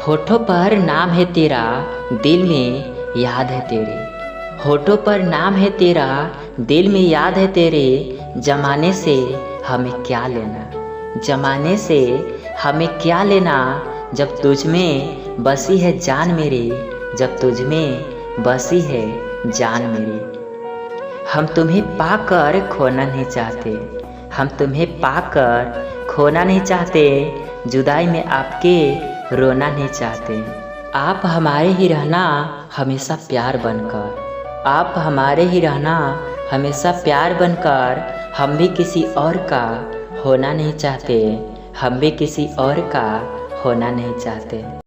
होठों पर नाम है तेरा, दिल में याद है तेरे। होठों पर नाम है तेरा, दिल में याद है तेरे। जमाने से हमें क्या लेना, जमाने से हमें क्या लेना। जब तुझ में बसी है जान मेरी, जब तुझ में बसी है जान मेरी। हम तुम्हें पाकर खोना नहीं चाहते, हम तुम्हें पाकर खोना नहीं चाहते। जुदाई में आपके रोना नहीं चाहते। आप हमारे ही रहना हमेशा प्यार बनकर, आप हमारे ही रहना हमेशा प्यार बनकर। हम भी किसी और का होना नहीं चाहते, हम भी किसी और का होना नहीं चाहते।